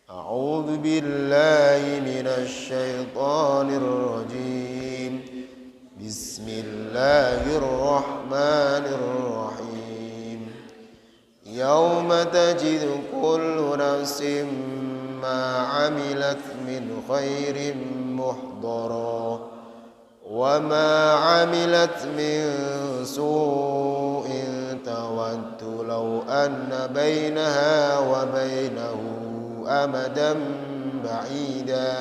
أعوذ بالله من الشيطان الرجيم بسم الله الرحمن الرحيم يوم تجد كل نفس ما عملت من خير محضرا وما عملت من سوء تود لو أن بينها وبينه أمدا بعيدا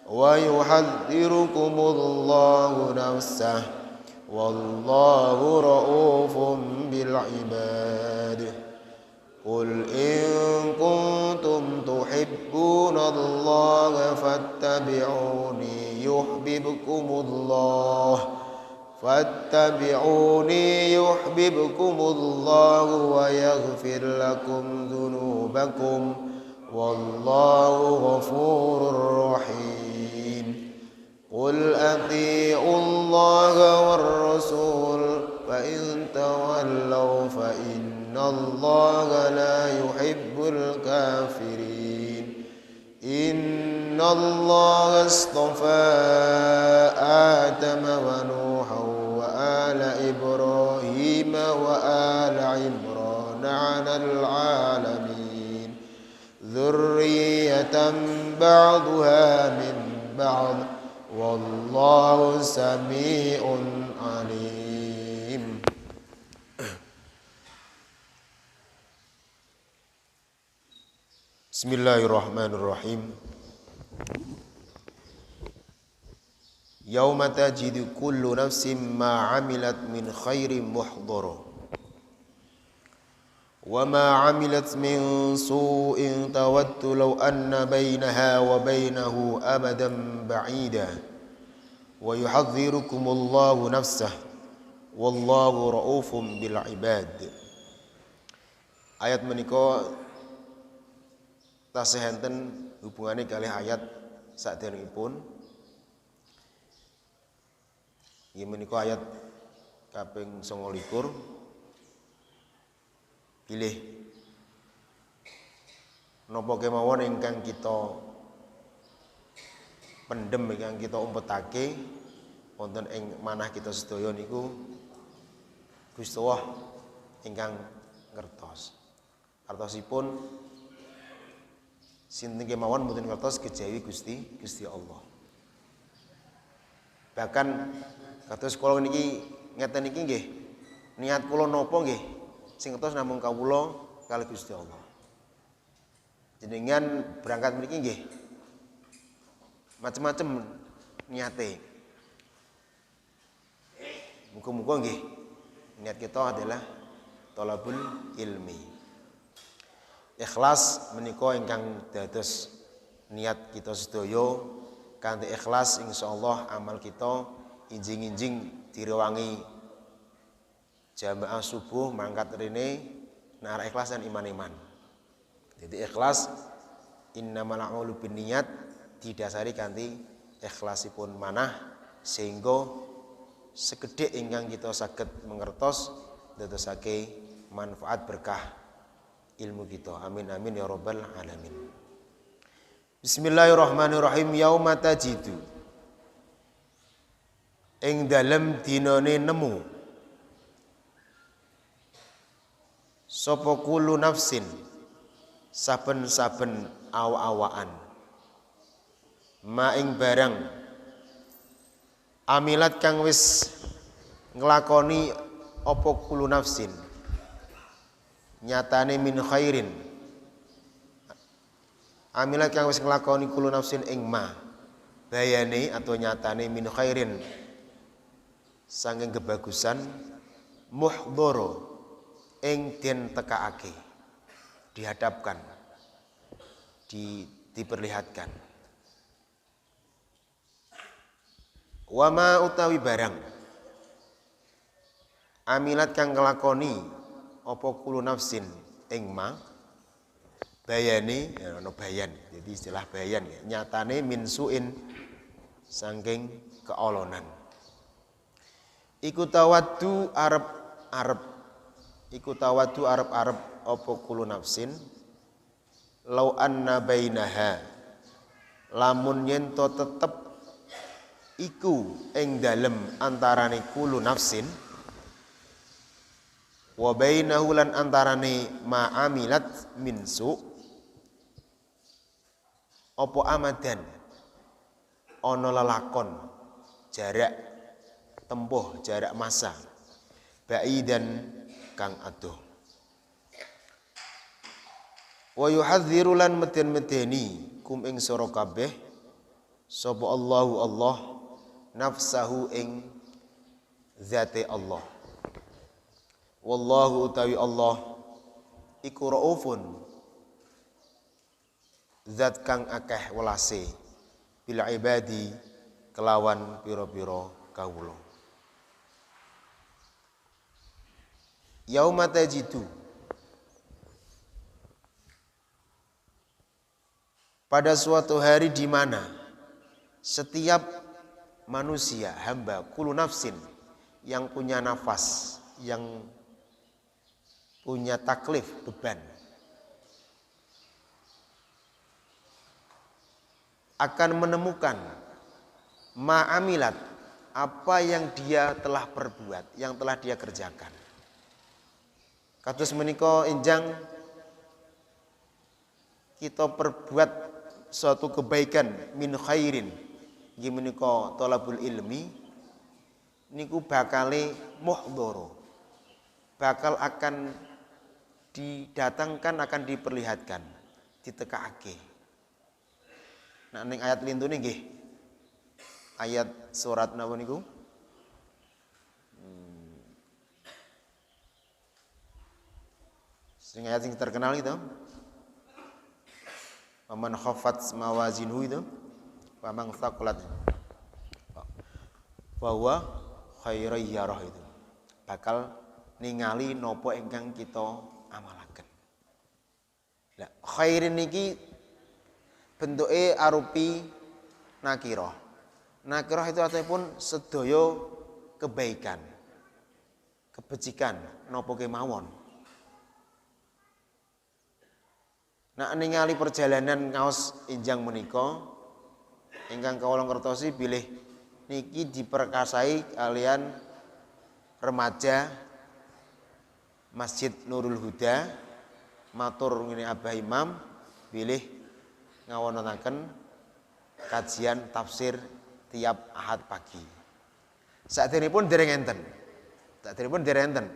ويحذركم الله نفسه والله رؤوف بالعباد قل إن كنتم تحبون الله فاتبعوني يحببكم الله ويغفر لكم ذنوبكم والله غفور رحيم قل أطيعوا الله والرسول فإن تولوا فإن الله لا يحب الكافرين إن الله اصطفى آدم ونوحا وآل إبراهيم وآل عمران على العالمين ذرية بعضها من بعض والله سميع عليم. Bismillahirrahmanirrahim. Yauma tajidu kullu nafsin ma 'amilat min khairin muhdara wa ma 'amilat min su'in tawaddu law anna bainaha wa bainahu amadan ba'ida wa yuhadhdhirukumullahu nafsah wallahu ra'ufum bil ibad. Ayat menika tasih enten hubungane kalih ayat saderengipun. Inggih menika ayat kaping 29. Pilih napa kemawon ingkang kita pendem, ingkang kita umpetake wonten ing manah kita sedaya niku Gusti Allah ingkang ngertos. Artosipun sinten kemawon mboten ngertos kejawi Gusti Allah. Bahkan kados kula niki ngeten niki nggih, niat kula napa nggih sing ngertos namung kawula kalih Gusti Allah. Jenengan berangkat mriki nggih macem-macem niate. Muga-muga nggih niat kita adalah thalabul ilmi. Ikhlas menika ingkang dados niat kita sedaya. Kanthi ikhlas insyaallah amal kita injing-injing direwangi jamaah subuh mangkat rene nara ikhlas dan iman-iman. Jadi ikhlas innamal a'malu binniyat didasari kanthi ikhlasipun manah sehingga sekedhik ingkang kita saged mangertos dadosake manfaat berkah ilmu kita. Amin amin ya rabbal alamin. Bismillahirrahmanirrahim. Yauma tajidu ing dalem dinane nemu sapa kullu nafsin saben-saben awa-awaan ma ing barang amilat kang wis nglakoni apa kullu nafsin nyatane min khairin amilat kang wis nglakoni kullu nafsin ing ma bayane atau nyatane min khairin saking kebagusan muhdhara ing den tekaake dihadapkan diperlihatkan wama utawi barang amilat kang nglakoni apa kullu nafsin ing ma bayane ana bayan jadi istilah bayan ya nyatane min suin saking keolonan iku tawaddu arep apa kulo nafsin lau anna bainaha lamun yen to tetep iku ing dalem antarane kulo nafsin wa bainahu lan antarane ma amilat min su apa amadan ana lelakon jarak tempuh jarak masa baidan kang adoh wa yuhadziru lan meden-medeni kum ing sira kabeh sapa Allahu Allah nafsahu ing zate Allah wallahu utawi Allah iku raufun zat kang akeh welase bil ibadi kelawan pira-pira kawula yauma tajidu pada suatu hari di mana setiap manusia hamba kullu nafsin yang punya nafas yang punya taklif beban akan menemukan ma'amilat apa yang dia telah perbuat yang telah dia kerjakan kados menika enjang kita perbuat suatu kebaikan min khairin nggih menika thalabul ilmi niku bakale muhdhara bakal akan didatangkan akan diperlihatkan ditekakake nah ning ayat lintune nggih ayat surat napa niku sing ayat sing terkenal itu Waman khaffat mawazinuhu itu Waman thaqulat bahwa khairai yarah itu bakal ningali nopo ingkang kita amalaken. Lah khairin niki bentuke arupi nakirah. Nakirah itu artinya pun sedaya kebaikan. Kebajikan nopo kemawon. Nah ningali perjalanan ngaos enjang menika ingkang kawula ngertosi bilih niki diperkasai kalian remaja Masjid Nurul Huda matur ngene Abah Imam bilih ngawontenaken kajian tafsir tiap Ahad pagi. Saderengipun dereng enten.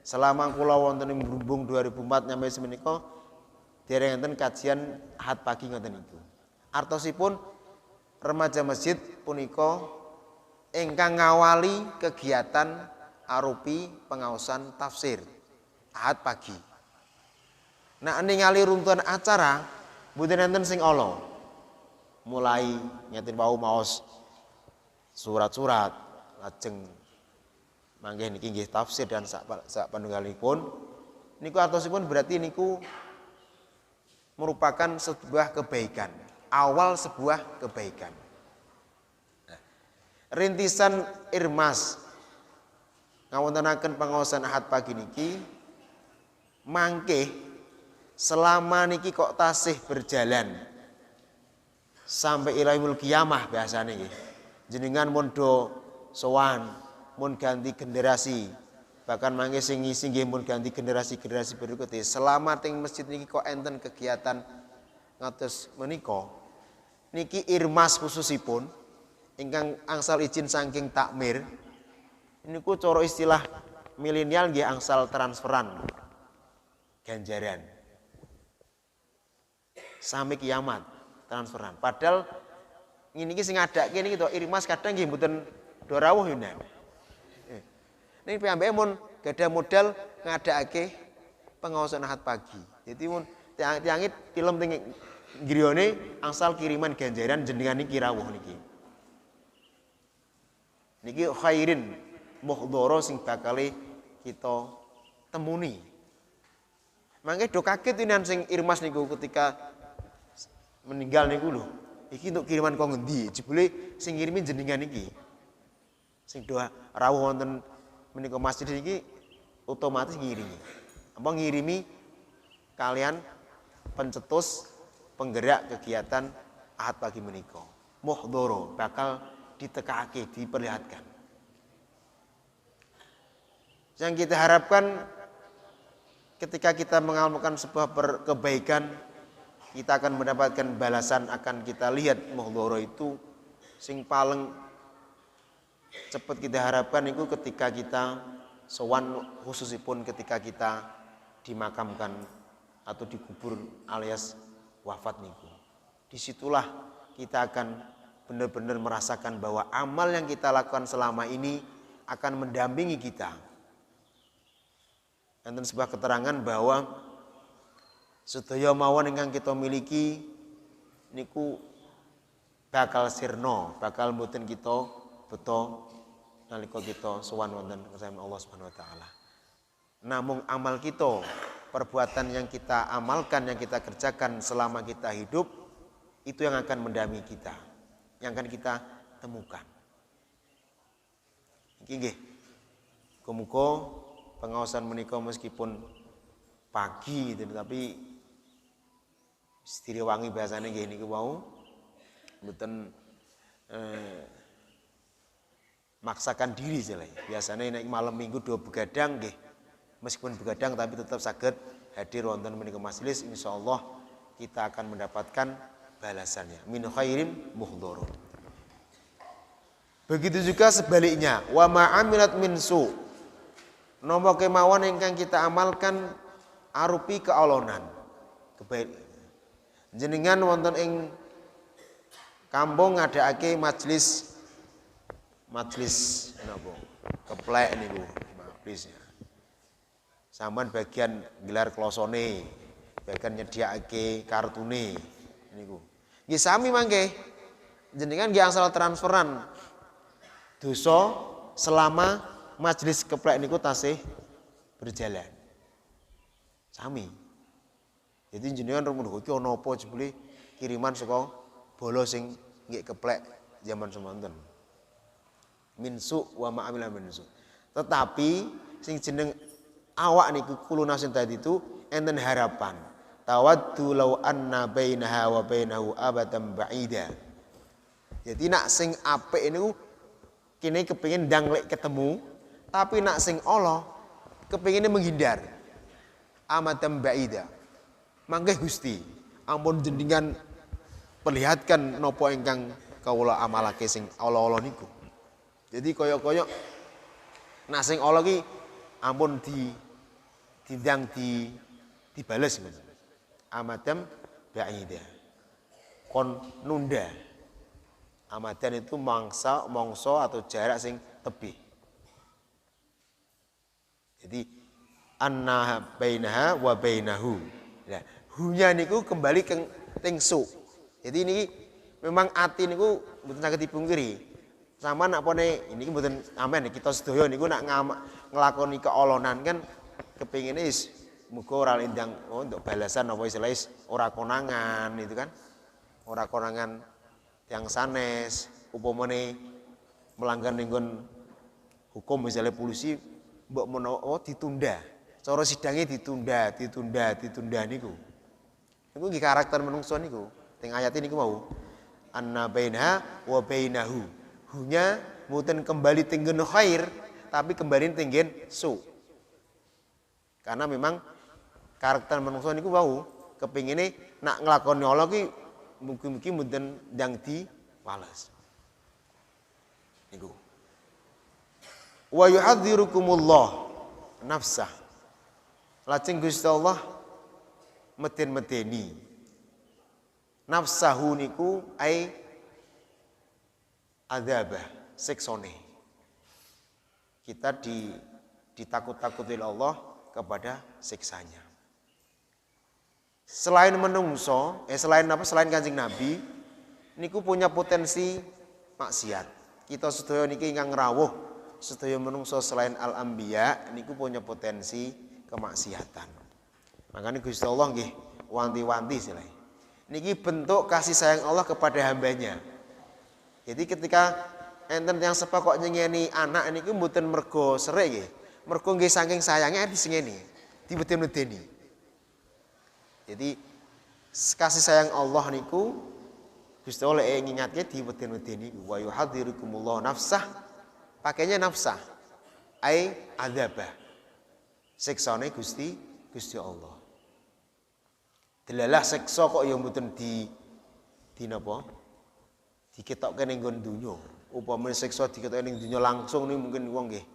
Selama kula wonten ing Brumbung 2004 nyampe semenika dereng enten kajian Ahad pagi ngoten niku. Artosipun remaja masjid punika ingkang ngawali kegiatan arupi pengaosan tafsir Ahad pagi. Nah ningali runtuhan acara mboten enten sing ala. Mulai ngeten wau maos surat-surat lajeng mangke niki nggih tafsir dan sak panunggalipun niku artosipun berarti niku merupakan sebuah kebaikan, awal sebuah kebaikan. Nah, rintisan Irmas ngawontenaken pangaosan Ahad pagi niki mangke selama niki kok tasih berjalan sampai ilaihul kiamah bahasane nggih. Jenengan mun do sowan, mun ganti generasi, bahkan mangke sing ngisi nggih mun ganti generasi-generasi berikutnya. Selama teng masjid niki kok enten kegiatan ngatos menika niki Irmas khususipun ingkang angsal izin saking takmir niku cara istilah milenial nggih angsal transferan ganjaran sami kiamat transferan. Padahal ngene iki sing ngadake niki to Irmas kadang nggih mboten do rawuh yo. Niki piyambake mun gadah modal ngadakake pengaosan Ahad pagi. Jadi mun tiangit film teng griyane angsal kiriman ganjaran jenengan niki rawuh niki. Niki khairin muhdhara sing bakale kita temuni. Mangke do kaget inan sing Irmas niku ketika meninggal niku lho. Iki untuk kiriman kok ngendi? Jebule sing ngirimi jenengan iki. Sing doa rawuh wonten menika masjid iki otomatis ngirimi. Apa ngirimi kalian pencetus penggerak kegiatan ahad pagi menika. Muhdhara bakal ditekake, diperlihatkan. Yang kita harapkan ketika kita mengamalkan sebuah kebaikan, kita akan mendapatkan balasan, akan kita lihat muhdhara itu sing paling cepat kita harapkan itu ketika kita sowan, khususipun ketika kita dimakamkan atau dikubur alias wafat niku. Disitulah kita akan benar-benar merasakan bahwa amal yang kita lakukan selama ini akan mendampingi kita. Enten sebuah keterangan bahwa sedaya mawon ingkang kita miliki niku bakal sirna, bakal mboten kita beto nalika kita sowan wonten kersane Allah Subhanahu wa taala. Namung amal kita, perbuatan yang kita amalkan, yang kita kerjakan selama kita hidup, itu yang akan mendampingi kita, yang akan kita temukan. Iki nggih. Muga-muga pengaosan menika meskipun pagi gitu, tapi Setirewangi bahasane nggih niku wau mboten maksakan diri jelek. Biasanya nek malam minggu dua begadang nggih. Meskipun begadang tapi tetap saged hadir wonten menika majelis, insyaallah kita akan mendapatkan balasannya. Min khairin muhdharun. Begitu juga sebaliknya, wa ma'amilat min su. Napa kemawon ingkang kita amalkan arupi keolonan. Jenengan wonten ing kampung ngadakake majelis napa? Keplek niku, majelis. Sampeyan bagian gelar klosone, bagian nyediakake kartune niku. Nggih sami mangke. Jenengan nggih angsal transferan dosa selama majelis keplek niku tasih berjalan. Sami. Jadi jenengan rumun iki ana apa jebule kiriman saka bolo sing nggih keplek zaman semonten. Minsu wa ma'amila minsu. Tetapi sing jeneng awak niku kulunasin tadi itu enten harapan. Tawaddu law anna bainaha wa bainahu abadan ba'ida. Jadi nak sing apik niku kene kepengin ndang lek ketemu, tapi nak sing Allah kepengine menghindar. Amadam ba'ida. Mangke Gusti, ampun jenengan perlihatkan napa ingkang kawula amalake sing Allah-Allah niku. Jadi kaya-kaya nak sing Allah ki ampun dibales ngoten. Amadam ba'ida. Kon nunda. Amadan itu mongso atau jarak sing tebih. Jadi anna bainaha wa bainahu. Nah, hunya niku kembali ke tingsu. Jadi ini memang ati niku mboten saged dipungkiri. Sama nak pone ini mboten amen kita sedaya niku nak nglakoni keolonan kan kepingine is muga ora lindang untuk balasan apa istilah ora konangan itu kan. Ora konangan yang sanes upamane melanggar ninggon hukum misalnya polisi mbok menawa ditunda. Cara sidangnya ditunda niku. Niku nggih karakter menungso niku. Teng ayat ini niku mau anna bainaha wa bainahu. Hunya mboten kembali tenggen khair tapi kembali tenggen su. Karena memang karakter menungso niku wau kepingine nak nglakoni Allah ki mugi-mugi mboten ndang diwales. Niku. Wa yuhadzirukumullah nafsah. Lajeng Gusti Allah meden-medeni. Nafsahu niku ai adzabah, siksone. Kita ditakut-takuti Allah kepada siksanya. Selain menungso, selain Kanjeng Nabi, niku punya potensi maksiat. Kita sedaya niki ingkang rawuh, sedaya menungso selain al-anbiya niku punya potensi kemaksiatan. Makanya Gusti Allah nggih wanti-wanti silai. Niki bentuk kasih sayang Allah kepada hambanya. Jadi ketika enten yang sepa kok nyengeni anak niku mboten mergo serik nggih. Mergo nggih saking sayangnya disengeni, dibeden-bedeni. Jadi kasih sayang Allah niku Gusti Allah ngingatke di weden-weden niku wa yuhadzirukumullahu nafsah pakainya nafsah ai adzabah siksane Gusti Allah delalah siksa kok ya mboten di napa diketokke ning nggon donya upama siksa diketokke ning donya langsung niku mungkin wong nggih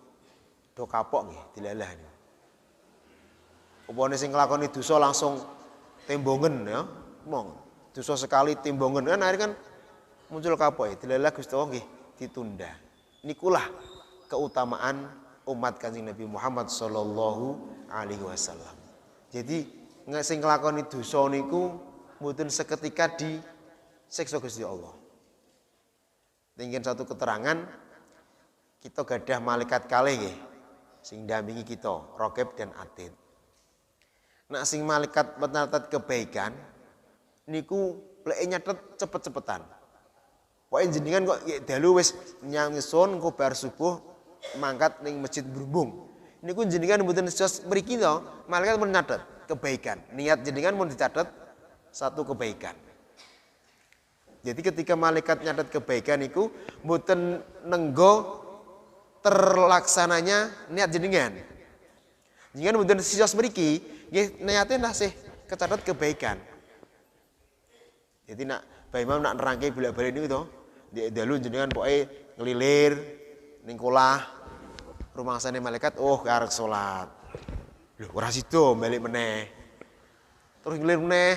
do kapok nggih delalah niku upama sing nglakoni dosa langsung tembongen ya mong dosa sekali tembongen kan akhirnya kan muncul kapok ya delalah Gusti Allah nggih ditunda nikulah keutamaan umat Kanjeng Nabi Muhammad sallallahu alaihi wasallam jadi sing nglakoni dosa niku mboten seketika disiksa Gusti Allah tinggen satu keterangan kita gadah malaikat kalih nggih sing ndampingi kita Raqib dan Atid nak sing malaikat pencatat kebaikan niku lek nyatet cepet-cepetan. Pokoke jenengan kok dalu wis nyang sun engko bar subuh mangkat ning masjid Brumbung. Niku jenengan mboten sos mriki to, malaikat mun nyatet kebaikan. Niat jenengan mun dicatet satu kebaikan. Jadi ketika malaikat nyatet kebaikan niku mboten nenggo terlaksananya niat jenengan. Jenengan mboten sos mriki nggih niate tasih kecatet kebaikan. Jadi nak Bapak Imam nak nerangke bolak-balik niku to, dalu jenengan pokoke ngelilir ning kolah rumangsane malaikat arep salat. Lho ora sida balik meneh. Terus ngelilir meneh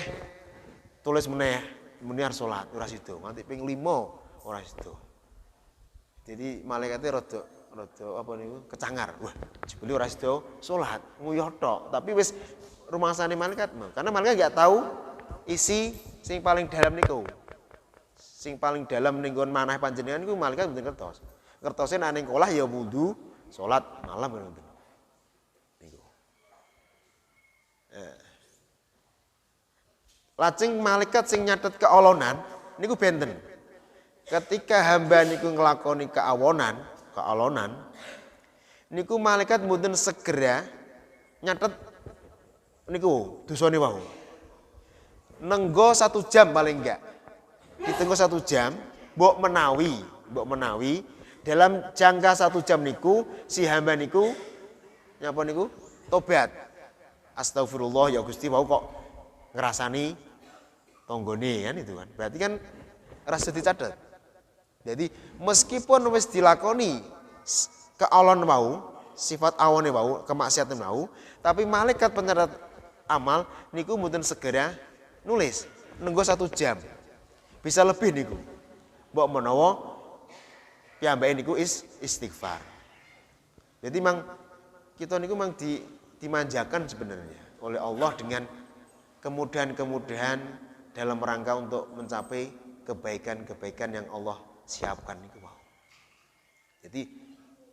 tulis meneh muni arep salat ora sida. Nganti ping 5 ora sida. Jadi malaikate rada apa niku kecangar. Wah, jebule ora sida salat, nguyuh tok. Tapi wis rumangsane malaikat, karena malaikat enggak tahu isi sing paling dalam niku. Sing paling dalam ning nggon manah panjenengan niku malaikat mboten kertos. Kertose nek ning kolah ya wudu, salat malam ngoten. Niku. Lajeng malaikat sing nyatet keolonan niku benten. Ketika hamba niku nglakoni kealonan niku malaikat mboten segera nyatet niku dosane wau. Nenggo 1 jam paling enggak. Ditenggo 1 jam, mbok menawi dalam jangka 1 jam niku si hamba niku nyapa niku tobat. Astagfirullah ya Gusti wau kok ngrasani tonggone kan itu kan. Berarti kan rasa dicatet. Jadi meskipun wis dilakoni kealon wau, sifat awone wau, kemaksiatan wau, tapi malaikat pencatat amal niku mboten segera nulis, nunggu 1 jam. Bisa lebih niku. Mbok menawa piyambake niku istighfar. Jadi mang kita niku mang dimanjakan sebenarnya oleh Allah dengan kemudahan-kemudahan dalam rangka untuk mencapai kebaikan-kebaikan yang Allah siapkan niku wau. Jadi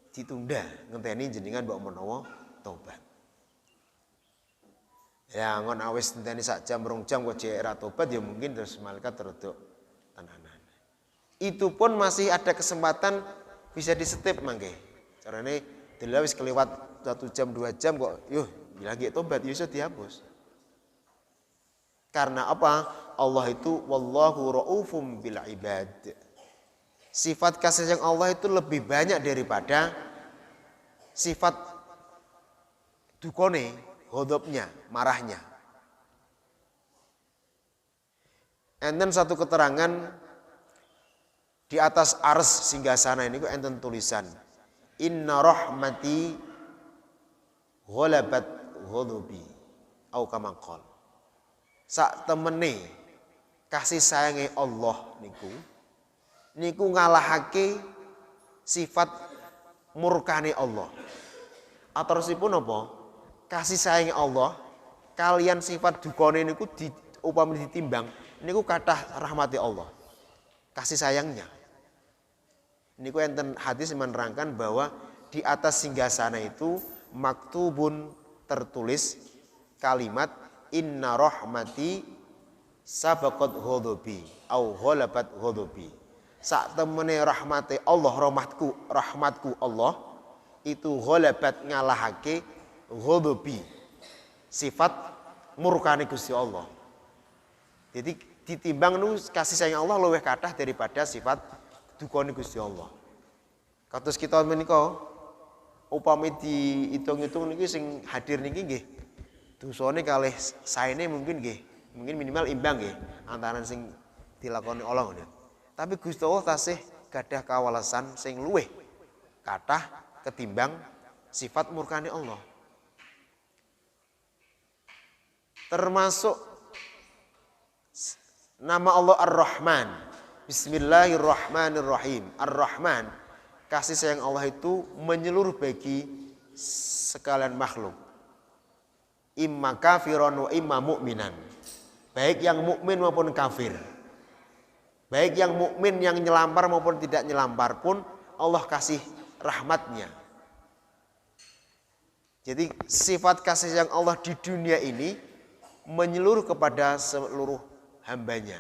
ditunda ngenteni jenengan mbok menawa tobat. Ya ngon awis ngenteni 1 jam 2 jam kok jek ra tobat ya mungkin terus malaikat rodok tenanan. Itu pun masih ada kesempatan bisa disetip mangke. Carane delok wis kelewat 1 jam 2 jam kok yuh lagi tobat ya iso dihapus. Karena apa? Allah itu wallahu raufum bil ibad. Sifat kasih sayang Allah itu lebih banyak daripada sifat dukone, ghadabnya, marahnya. Enten satu keterangan di atas ars singgasana ini enten tulisan inna rahmati ghalabat ghadabi au kama qol. Sak temene kasih sayange Allah niku ngalahake sifat murkane Allah. Aterusipun apa? Kasih sayange Allah kalian sifat dukane niku upami ditimbang niku kathah rahmati Allah. Kasih sayangnya. Niku enten hadis menerangkan bahwa di atas singgasana itu maktubun tertulis kalimat inna rahmati sabaqat ghadabi au ghalabat ghadabi. Sak temene rahmate Allah, rahmatku Allah itu ghalabat ngalahake ghadabi. Sifat murkane Gusti Allah. Jadi ditimbang nu kasih sayang Allah luwih kathah daripada sifat dukane Gusti Allah. Kados kita menika upami diitung-itung niki sing hadir niki nggih dosane kalih saene mungkin minimal imbang nggih antarané sing dilakoni Allah ngono. Tapi Gusti Allah tasih gadah kawelasan sing luwih kathah ketimbang sifat murkane Allah. Termasuk nama Allah Ar-Rahman. Bismillahirrahmanirrahim. Ar-Rahman, kasih sayang Allah itu menyeluruh bagi sekalian makhluk. Imma kafiron wa imma mu'minan. Baik yang mukmin maupun kafir. Baik yang mukmin yang nyelampar maupun tidak nyelampar pun Allah kasih rahmatnya. Jadi sifat kasih sayang Allah di dunia ini menyeluruh kepada seluruh hambanya.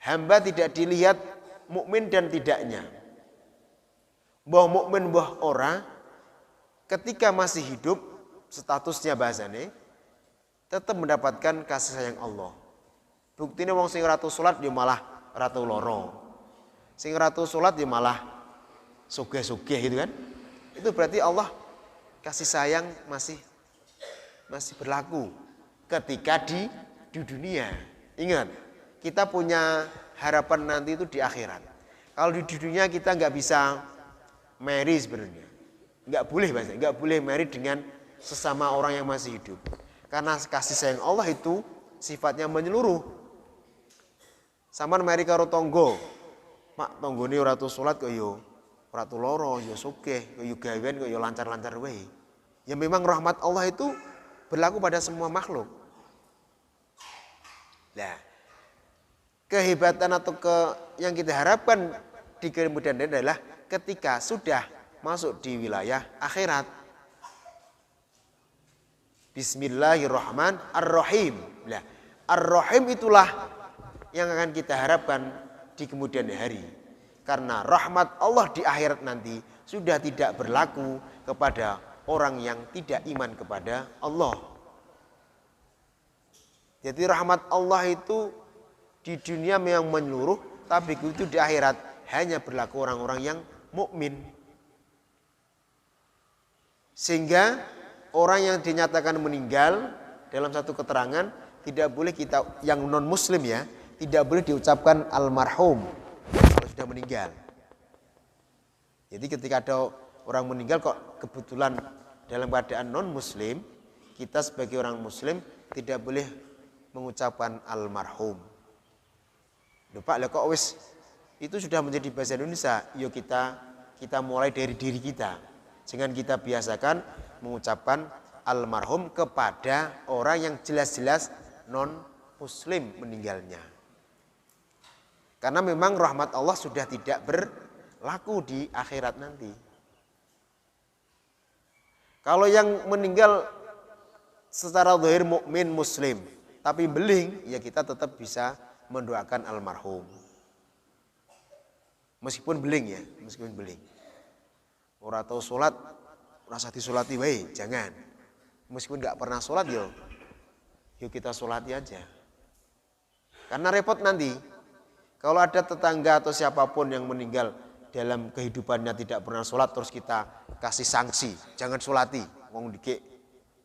Hamba tidak dilihat mukmin dan tidaknya. Mbah mukmin mbah ora, ketika masih hidup statusnya bahasane tetap mendapatkan kasih sayang Allah. Buktinya wong sing ratu salat dia malah ratu loro. Sing ratu salat dia malah sugih-sugih gitu kan. Itu berarti Allah kasih sayang masih berlaku ketika di dunia. Ingat, kita punya harapan nanti itu di akhirat. Kalau di dunia kita nggak bisa marry sebenarnya. Nggak boleh bahasa, nggak boleh marry dengan sesama orang yang masih hidup. Karena kasih sayang Allah itu sifatnya menyeluruh. Sampeyan marry karo tangga. Mak tanggane ora tau salat kok yo ora tau lara, yo sugih, yo gawean kok yo lancar-lancar wae. Ya memang rahmat Allah itu berlaku pada semua makhluk. Nah, kehebatan atau yang kita harapkan di kemudian hari adalah ketika sudah masuk di wilayah akhirat. Bismillahirrahmanirrahim. Nah, Ar-Rahim itulah yang akan kita harapkan di kemudian hari. Karena rahmat Allah di akhirat nanti sudah tidak berlaku kepada orang yang tidak iman kepada Allah. Jadi rahmat Allah itu di dunia memang menyeluruh, tapi itu di akhirat hanya berlaku orang-orang yang mukmin. Sehingga orang yang dinyatakan meninggal dalam satu keterangan tidak boleh kita yang non muslim ya, tidak boleh diucapkan almarhum kalau sudah meninggal. Jadi ketika ada orang meninggal kok kebetulan dalam keadaan non muslim, kita sebagai orang muslim tidak boleh mengucapkan almarhum. Loh Pak, kok wis itu sudah menjadi bahasa Indonesia. Yuk kita mulai dari diri kita. Jangan kita biasakan mengucapkan almarhum kepada orang yang jelas-jelas non muslim meninggalnya. Karena memang rahmat Allah sudah tidak berlaku di akhirat nanti. Kalau yang meninggal secara zahir mukmin muslim tapi beling, ya kita tetap bisa mendoakan almarhum. Meskipun beling ya, meskipun beling. Ora tau salat, rasa disolati wae, jangan. Meskipun enggak pernah salat yuk kita solati aja. Karena repot nanti. Kalau ada tetangga atau siapapun yang meninggal dalam kehidupannya tidak pernah salat terus kita kasih sanksi, jangan solati, wong dikek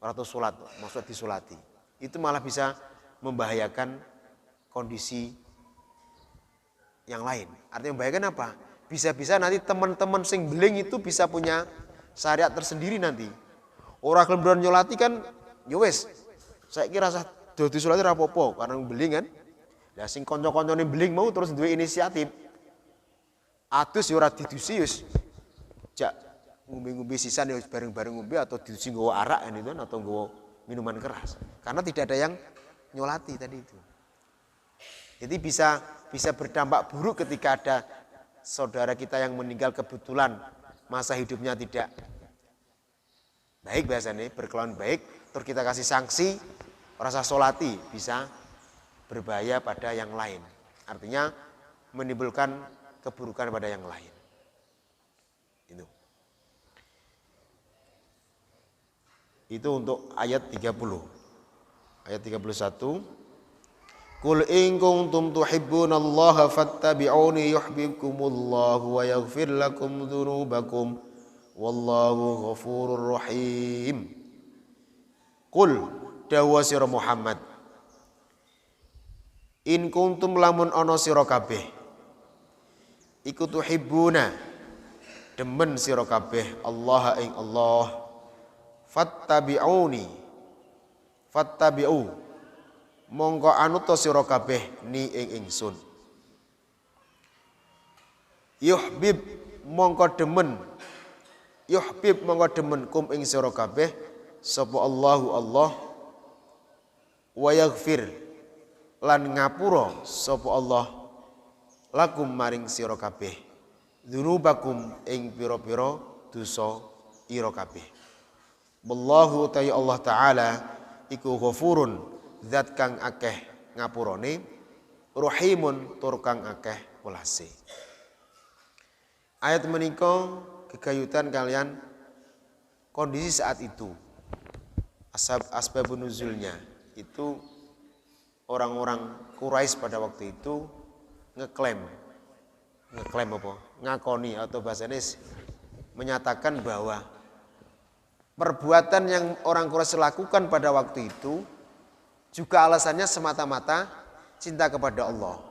ora tau salat, maksud disolati. Itu malah bisa membahayakan kondisi yang lain. Artinya membahayakan apa? Bisa-bisa nanti teman-teman sing beling itu bisa punya syariat tersendiri nanti. Orang kelembron nyolati kan, ya wis. Saya kira sah dadi salate ora apa-apa karena beling kan. Lah sing kanca-kancane beling mau terus duwe inisiatif. Adus ya ora didusi wis. Jak ngombe-ngombe sisan ya bareng-bareng ngombe atau didusi nggawa arak itu atau nggawa minuman keras. Karena tidak ada yang nyolati tadi itu. Jadi bisa berdampak buruk ketika ada saudara kita yang meninggal kebetulan masa hidupnya tidak baik biasanya, berkelakuan baik, terus kita kasih sanksi, rasa solati bisa berbahaya pada yang lain. Artinya menimbulkan keburukan pada yang lain. Itu untuk ayat 30. Ayat 31. Qul in kuntum tuhibbunallaha fattabi'uni yuhibbukumullahu wa yaghfir lakum dzunubakum wallahu ghafurur rahim. Qul dawa sira Muhammad, in kuntum lamun ana sira kabeh iku tuhibbuna demen sira kabeh Allah ing Allah, fattabi'uni fattabi'u mongko anut sira kabeh ni ing ingsun, yuhbib mongko demen kum ing sira kabeh sapa Allahu Allah, wa yaghfir lan ngapura sapa Allah lakum maring sira kabeh dzunubakum ing pira-pira dosa ira kabeh. Wallahu ta'ala Allah taala iku ghafurun zat kang akeh ngapurane, rahimun tur kang akeh welase. Ayat menika gegayutan kalian kondisi saat itu. Asbabun nuzulnya itu orang-orang Quraisy pada waktu itu ngeklaim apa? Ngakoni atau bahasanya menyatakan bahwa perbuatan yang orang Quraisy lakukan pada waktu itu juga alasannya semata-mata cinta kepada Allah.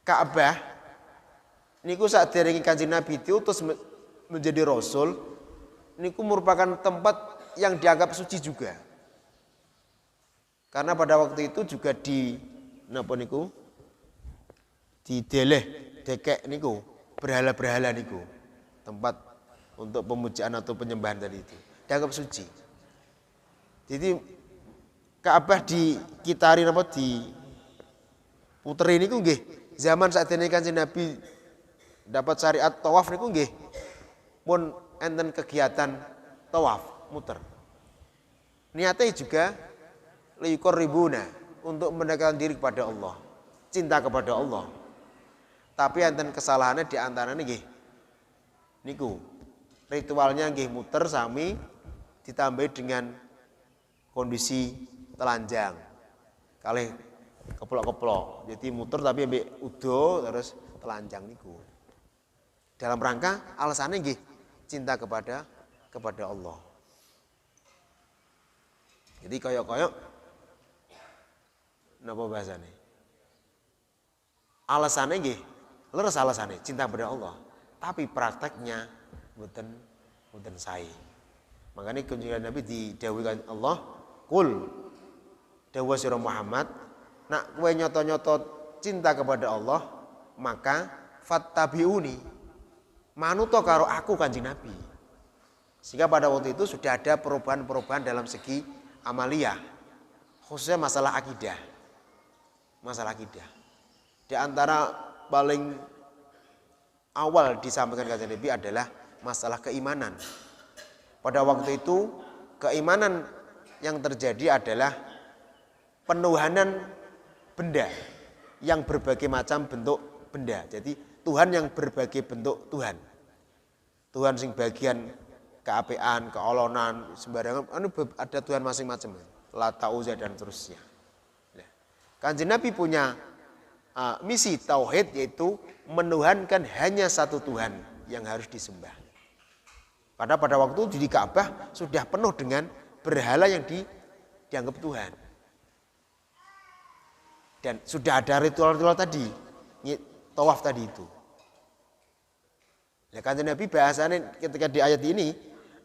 Ka'bah niku saderenge Kanjeng Nabi diutus menjadi rasul niku merupakan tempat yang dianggap suci juga. Karena pada waktu itu juga di napa niku dideleh dekek niku berhala-berhala niku, tempat untuk pemujaan atau penyembahan tadi itu dianggap suci. Jadi Ka'bah dikitari napa di puteri niku nggih zaman sakdene Kanjeng Nabi dapat syariat tawaf niku nggih pun enten kegiatan tawaf muter. Niatnya juga liqarribuna untuk mendekatkan diri kepada Allah, cinta kepada Allah. Tapi enten kesalahannya di antaranya nggih niku ritualnya nggih muter sami ditambahi dengan kondisi telanjang kalih keplok-keplok. Jadi muter tapi ambek udo terus telanjang niku. Dalam rangka alasannya nggih cinta kepada Allah. Jadi koyok-koyok napa bahasane? Alasannya nggih leres alasannya cinta kepada Allah, tapi prakteknya mboten sae. Makanya kunjungan Nabi didhawuhkan Allah, "Qul dawa sira Muhammad, nak kowe nyoto-nyoto cinta kepada Allah, maka fattabi'uni, manuto karo aku Kanjeng Nabi." Sehingga pada waktu itu sudah ada perubahan-perubahan dalam segi amaliyah, khususnya masalah akidah. Masalah akidah. Di antara paling awal disampaikan Kanjeng Nabi adalah masalah keimanan. Pada waktu itu keimanan yang terjadi adalah penuhanan benda yang berbagai macam bentuk benda. Jadi Tuhan yang berbagai bentuk Tuhan. Tuhan sing bagian keapean, keolonan, sembarangan, ada Tuhan masing-macam. Lata, Uzza dan seterusnya. Nah, Kanjeng Nabi punya misi tauhid, yaitu menuhankan hanya satu Tuhan yang harus disembah. Pada waktu di Ka'bah sudah penuh dengan berhala yang dianggap Tuhan. Dan sudah ada ritual-ritual tadi, tawaf tadi itu. Ya Kanjeng Nabi bahasanya ketika di ayat ini,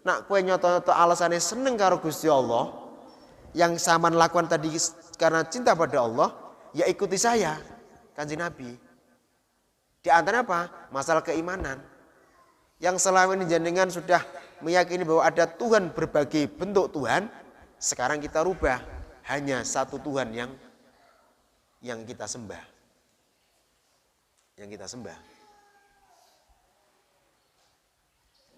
nak kowe nyoto-nyoto alasannya seneng karo Gusti Allah, yang sampean lakukan tadi karena cinta pada Allah, ya ikuti saya, Kanjeng Nabi. Di antara apa? Masalah keimanan. Yang selama ini jenengan sudah meyakini bahwa ada Tuhan berbagai bentuk Tuhan, sekarang kita rubah hanya satu Tuhan yang kita sembah. Yang kita sembah.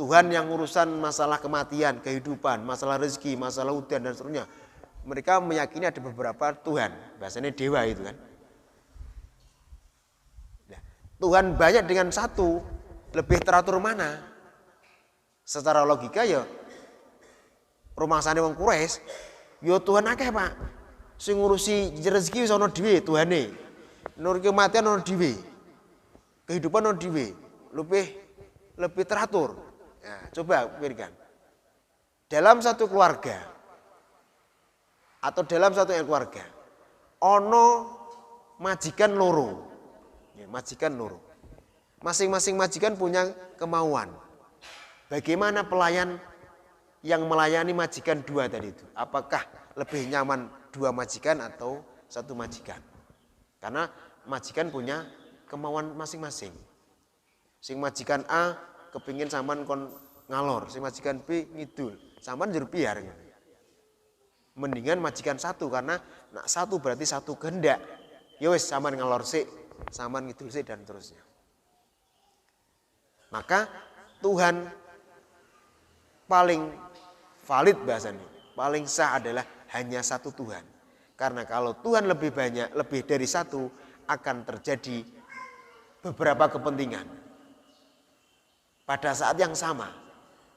Tuhan yang urusan masalah kematian, kehidupan, masalah rezeki, masalah udan dan seterusnya. Mereka meyakini ada beberapa Tuhan, bahasanya dewa itu kan. Nah, Tuhan banyak dengan satu, lebih teratur mana? Secara logika ya rumah sana wong Quraisy, yo Tuhan akeh Pak. Sing ngurusi rezeki wis ana dhewe Tuhane. Nur kematian ana dhewe. Kehidupan ana dhewe. Lebih teratur. Nah, coba pikirkan. Dalam satu keluarga atau dalam satu keluarga ono majikan loro. Ya, majikan loro. Masing-masing majikan punya kemauan. Bagaimana pelayan yang melayani majikan dua tadi itu? Apakah lebih nyaman dua majikan atau satu majikan? Karena majikan punya kemauan masing-masing. Sing majikan A kepingin sampean kon ngalor, sing majikan B ngidul, sampean njur piar. Mendingan majikan satu karena nak satu berarti satu kehendak. Ya wis sampean ngalor sik, sampean ngidul sik dan terusnya. Maka Tuhan paling valid bahasanya, paling sah adalah hanya satu Tuhan. Karena kalau Tuhan lebih banyak, lebih dari satu, akan terjadi beberapa kepentingan. Pada saat yang sama,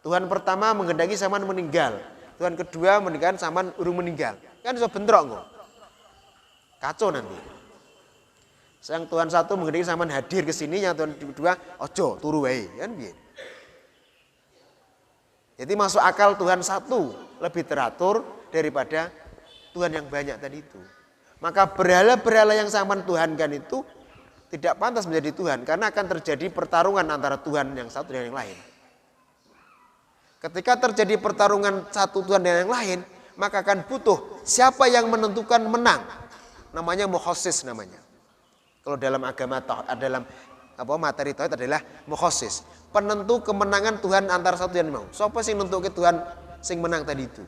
Tuhan pertama menghendaki sampean meninggal, Tuhan kedua menghendaki sampean urung meninggal. Kan iso bentrok kok. Kacau nanti. Sang Tuhan satu menghendaki sampean hadir ke sini, yang Tuhan kedua ojo turu wae, kan piye. Jadi masuk akal Tuhan satu lebih teratur daripada Tuhan yang banyak tadi itu. Maka berhala-berhala yang sampean tuhankan itu tidak pantas menjadi Tuhan karena akan terjadi pertarungan antara Tuhan yang satu dan yang lain. Ketika terjadi pertarungan satu Tuhan dan yang lain, maka akan butuh siapa yang menentukan menang. Namanya mukhasis namanya. Kalau dalam agama dalam materi tauhid adalah mukhasis, penentu kemenangan Tuhan antara satu dan mau. Siapa sing nentuke Tuhan sing menang tadi itu?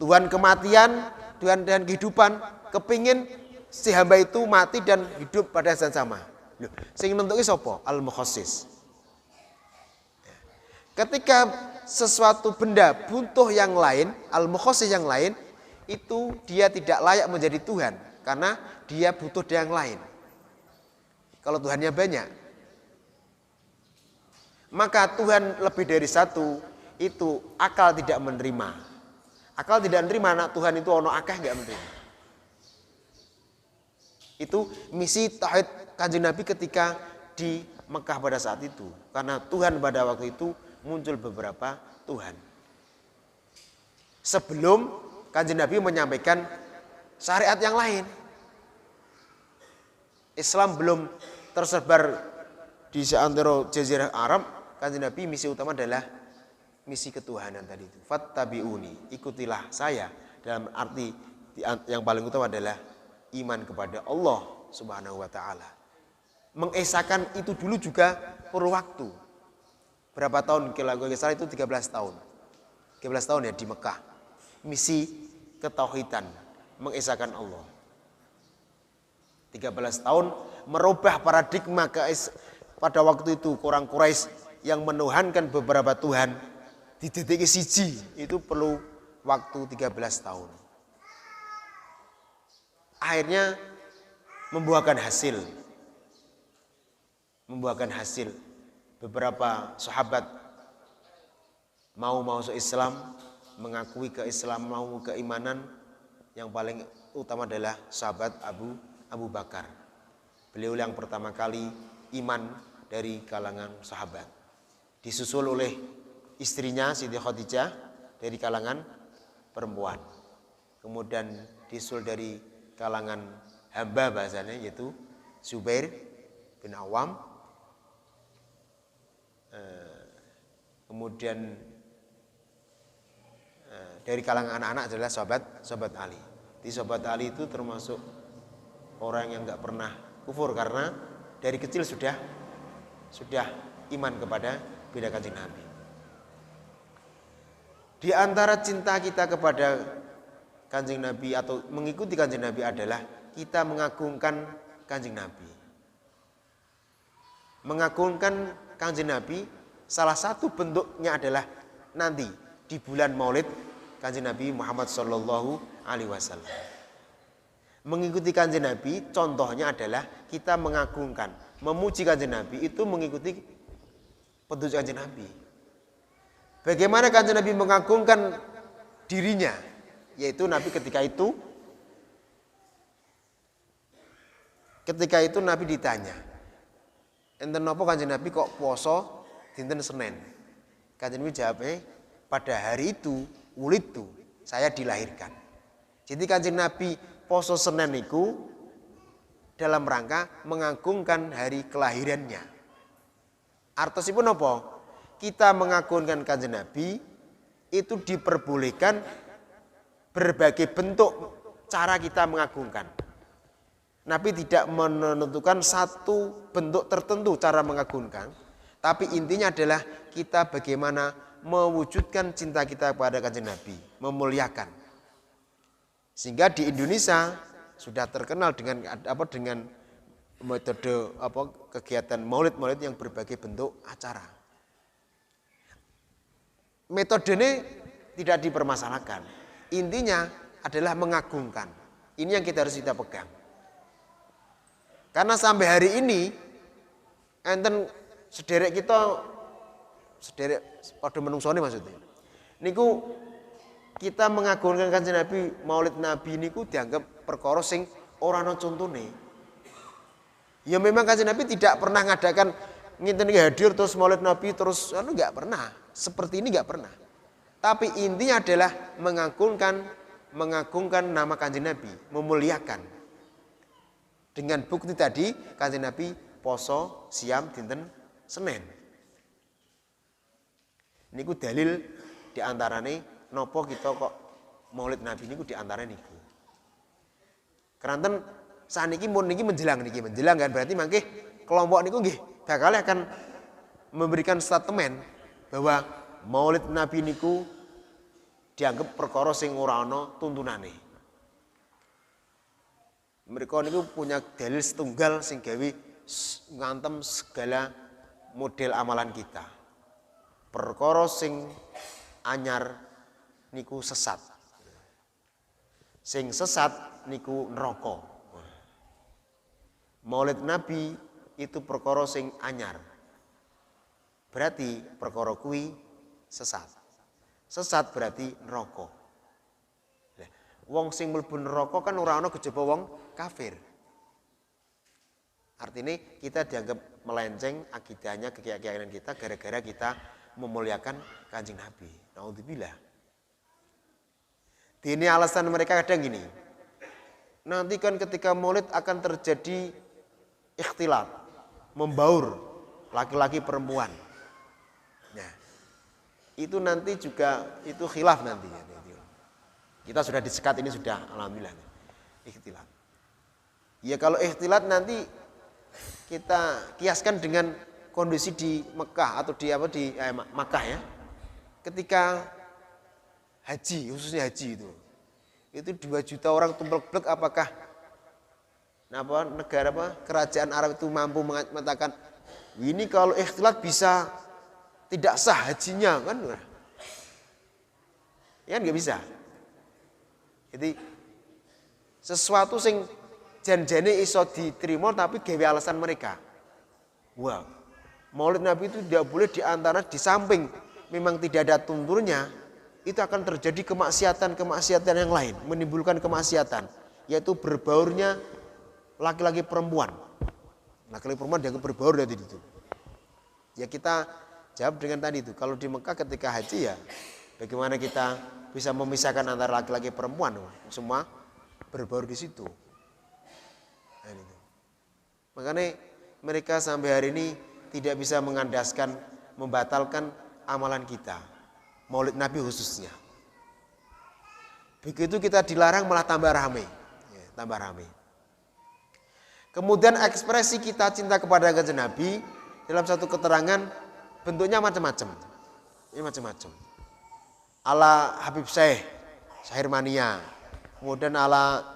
Tuhan kematian, Tuhan dan kehidupan, kepingin si hamba itu mati dan hidup pada saat sama. Loh, sing nentuke sapa? Al-mukhasis. Ketika sesuatu benda butuh yang lain, al-mukhasis yang lain, itu dia tidak layak menjadi Tuhan karena dia butuh yang lain. Kalau Tuhannya banyak, maka Tuhan lebih dari satu, itu akal tidak menerima. Akal tidak menerima anak Tuhan itu ono akeh enggak menerima. Itu misi tauhid Kanjeng Nabi ketika di Mekah pada saat itu. Karena Tuhan pada waktu itu muncul beberapa Tuhan. Sebelum Kanjeng Nabi menyampaikan syariat yang lain. Islam belum tersebar di seantero jazirah Arab. Kanjeng Nabi misi utama adalah misi ketuhanan tadi itu. Fattabi'uni, ikutilah saya. Dalam arti yang paling utama adalah iman kepada Allah Subhanahu wa taala. Mengesahkan itu dulu juga perlu waktu. Berapa tahun? Kalau salah itu 13 tahun. 13 tahun ya di Mekah. Misi ketauhidan, mengesahkan Allah. 13 tahun merubah paradigma pada waktu itu orang Quraisy yang menuhankan beberapa Tuhan di titik siji itu perlu waktu 13 tahun. Akhirnya membuahkan hasil. Beberapa sahabat mau masuk Islam, mengakui keislaman, mau keimanan. Yang paling utama adalah sahabat Abu Bakar. Beliau yang pertama kali iman dari kalangan sahabat. Disusul oleh istrinya Siti Khadijah dari kalangan perempuan. Kemudian disusul dari kalangan hamba bahasanya yaitu Zubair bin Awam. Kemudian dari kalangan anak-anak adalah sahabat Ali. Di sahabat Ali itu termasuk orang yang enggak pernah kufur karena dari kecil sudah iman kepada bida Kanjeng Nabi. Di antara cinta kita kepada Kanjeng Nabi atau mengikuti Kanjeng Nabi adalah kita mengagungkan Kanjeng Nabi. Mengagungkan Kanjeng Nabi salah satu bentuknya adalah nanti di bulan Maulid Kanjeng Nabi Muhammad sallallahu alaihi wasallam. Mengikuti Kanjeng Nabi contohnya adalah kita mengagungkan, memuji Kanjeng Nabi itu mengikuti petunjuk Kanjeng Nabi. Bagaimana Kanjeng Nabi mengagungkan dirinya? Yaitu Nabi ketika itu Ketika itu Nabi ditanya, enten napa Kanjeng Nabi kok poso dinten Senin? Kanjeng Nabi jawab, pada hari itu ulidu, saya dilahirkan. Jadi Kanjeng Nabi poso Senin itu dalam rangka mengagungkan hari kelahirannya. Artosipun apa? Kita mengagungkan Kanjeng Nabi itu diperbolehkan berbagai bentuk cara kita mengagungkan. Nabi tidak menentukan satu bentuk tertentu cara mengagungkan, tapi intinya adalah kita bagaimana mewujudkan cinta kita kepada Kanjeng Nabi, memuliakan. Sehingga di Indonesia sudah terkenal dengan metode kegiatan maulid-maulid yang berbagai bentuk acara. Metode ini tidak dipermasalahkan. Intinya adalah mengagungkan. Ini yang kita harus pegang. Karena sampai hari ini enten sederek pada menungsone maksudnya. Niku kita mengagungkan Kanjeng Nabi, Maulid Nabi niku dianggap perkara sing ora ana contone. Ya memang Kanjeng Nabi tidak pernah ngadakan ngenten hadir terus Maulid Nabi terus enggak pernah. Seperti ini enggak pernah. Tapi intinya adalah mengagungkan nama Kanjeng Nabi, memuliakan. Dengan bukti tadi Kanjeng Nabi poso siam dinten Senin. Niku dalil diantarane nopo kita kok Maulid Nabi niku diantarane niku. Keranten saniki mun niki menjelang kan berarti mangke kelompok niku nggih bakal akan memberikan statement bahwa Maulid Nabi niku dianggap perkara sing ora ana tuntunane. Mereka niku punya dalil setunggal sing gawe ngantem segala model amalan kita. Perkara sing anyar niku sesat. Sing sesat niku neraka. Maulid Nabi itu perkara sing anyar. Berarti perkara kuwi sesat. Sesat berarti neraka. Wong sing mlebu neraka kan ora ana kejaba wong kafir. Artinya kita dianggap melenceng akidahnya, keyakinan kita gara-gara kita memuliakan Kanjeng Nabi. Naudzubillah. Ini alasan mereka kadang gini. Nanti kan ketika maulid akan terjadi ikhtilat, membaur laki-laki perempuan. Nah, itu nanti juga itu khilaf nanti. Kita sudah disekat ini sudah alhamdulillah ikhtilat. Ya kalau ikhtilat nanti kita kiaskan dengan kondisi di Mekah atau di Makkah ya. Ketika haji, khususnya haji itu 2 juta orang tumplek-blek apakah negara kerajaan Arab itu mampu mengatakan ini kalau ikhtilat bisa tidak sah hajinya kan? Ya nggak bisa. Jadi sesuatu sing jan-jane iso diterima tapi gawe alasan mereka. Wah, Maulid Nabi itu tidak boleh di samping memang tidak ada tuntunnya, itu akan terjadi kemaksiatan yang lain, menimbulkan kemaksiatan, yaitu berbaurnya laki-laki perempuan. Laki-laki perempuan dianggap berbaur dari itu. Ya kita jawab dengan tadi itu, kalau di Mekah ketika haji ya bagaimana kita bisa memisahkan antara laki-laki perempuan, semua berbaur di situ. Nah, itu. Makanya mereka sampai hari ini tidak bisa mengandaskan, membatalkan amalan kita, Maulid Nabi khususnya. Begitu kita dilarang malah tambah ramai, tambah ramai. Kemudian ekspresi kita cinta kepada Kanjeng Nabi dalam satu keterangan bentuknya macam-macam. Ini macam-macam. Ala Habib Syahir Mania, kemudian ala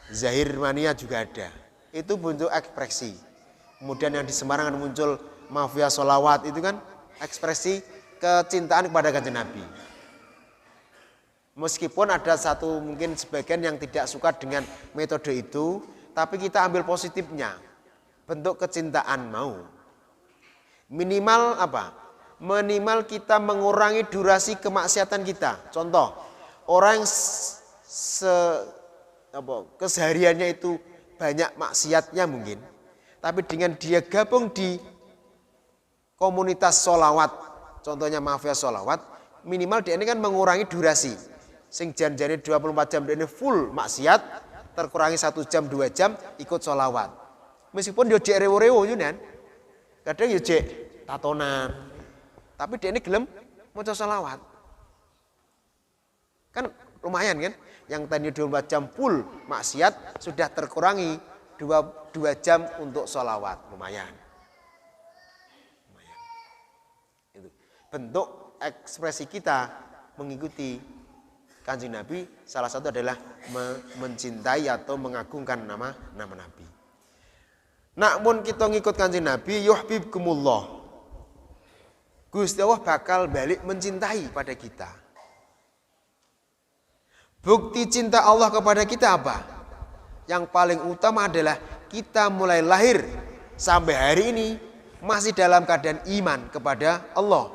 Zahir Mania juga ada. Itu bentuk ekspresi. Kemudian yang di Semarang muncul Mafia Sholawat, itu kan ekspresi kecintaan kepada Kanjeng Nabi. Meskipun ada satu mungkin sebagian yang tidak suka dengan metode itu, tapi kita ambil positifnya. Bentuk kecintaan mau. Minimal apa? Minimal kita mengurangi durasi kemaksiatan kita. Contoh, orang yang kesehariannya itu banyak maksiatnya mungkin, tapi dengan dia gabung di komunitas sholawat, contohnya mafia sholawat, minimal dia ini kan mengurangi durasi. Sing jan-jane 24 jam dia ini full maksiat, terkurangi 1 jam 2 jam ikut sholawat. Meskipun dia jek rewo-rewo yunan, kadang dia jek tatonan, tapi dia ini gelem maca sholawat. Kan lumayan kan? Yang tadi 24 jam full maksiat sudah terkurangi 2 jam untuk sholawat, lumayan. Itu bentuk ekspresi kita mengikuti Kanjeng Nabi, salah satu adalah mencintai atau mengagungkan nama Nabi. Namun kita ngikut Kanjeng Nabi, yuhibbukumullah, Gusti Allah bakal balik mencintai pada kita. Bukti cinta Allah kepada kita apa? Yang paling utama adalah kita mulai lahir sampai hari ini masih dalam keadaan iman kepada Allah.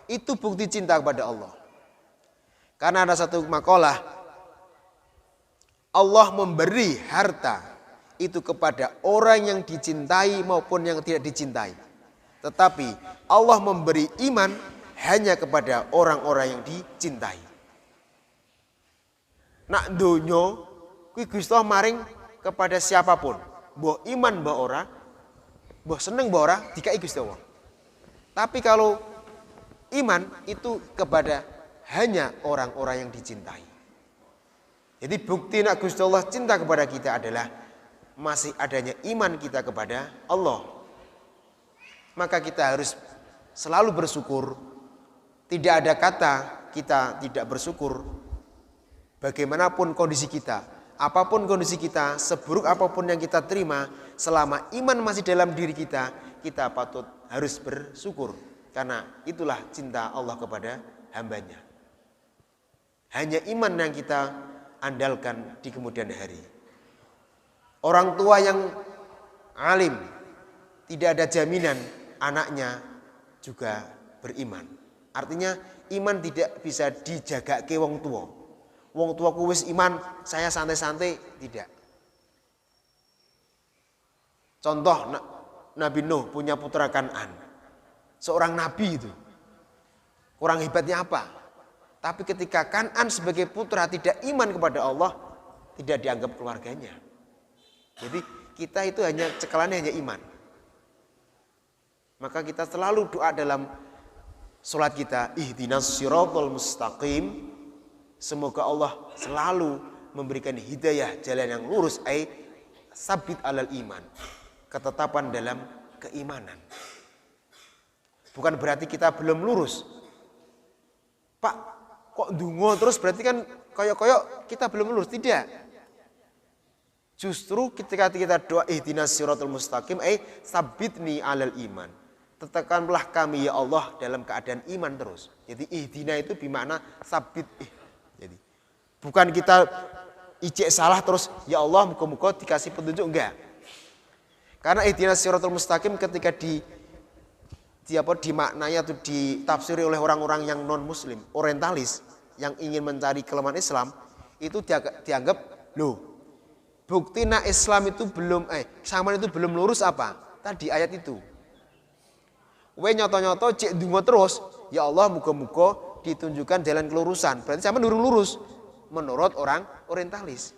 Itu bukti cinta kepada Allah. Karena ada satu makalah, Allah memberi harta itu kepada orang yang dicintai maupun yang tidak dicintai. Tetapi Allah memberi iman hanya kepada orang-orang yang dicintai. Nak dunyo kuwi Gusti Allah maring kepada siapapun, mbah iman mbah ora, mbah seneng mbah ora dikai Gusti Allah. Tapi kalau iman itu kepada hanya orang-orang yang dicintai. Jadi bukti nak Gusti Allah cinta kepada kita adalah masih adanya iman kita kepada Allah. Maka kita harus selalu bersyukur. Tidak ada kata kita tidak bersyukur. Bagaimanapun kondisi kita, apapun kondisi kita, seburuk apapun yang kita terima, selama iman masih dalam diri kita, kita patut harus bersyukur. Karena itulah cinta Allah kepada hambanya. Hanya iman yang kita andalkan di kemudian hari. Orang tua yang alim, tidak ada jaminan anaknya juga beriman. Artinya iman tidak bisa dijaga ke wong tua. Wong tua wis iman, saya santai-santai, tidak. Contoh Nabi Nuh punya putra Kan'an. Seorang nabi itu. Kurang hebatnya apa? Tapi ketika Kan'an sebagai putra tidak iman kepada Allah, tidak dianggap keluarganya. Jadi kita itu hanya cekalannya hanya iman. Maka kita selalu doa dalam sholat kita, ihdinas siratal mustaqim. Semoga Allah selalu memberikan hidayah jalan yang lurus, sabit alal iman, ketetapan dalam keimanan. Bukan berarti kita belum lurus. Pak, kok ndonga terus berarti kan koyok-koyok kita belum lurus, tidak. Justru ketika kita doa ihdinas siratal mustaqim, sabitni alal iman. Tetapkanlah kami ya Allah dalam keadaan iman terus. Jadi ihdina itu bermakna sabit. Jadi bukan kita ijek salah terus ya Allah muka-muka dikasih petunjuk, enggak. Karena ihdinas siratal mustaqim ketika dimaknai atau ditafsiri oleh orang-orang yang non muslim, orientalis yang ingin mencari kelemahan Islam, itu dianggap loh, bukti nak Islam itu belum saman itu belum lurus apa? Tadi ayat itu. We nyoto-nyoto cek dungo terus, ya Allah muka-muka ditunjukkan jalan kelurusan. Berarti sama durung lurus menurut orang orientalis.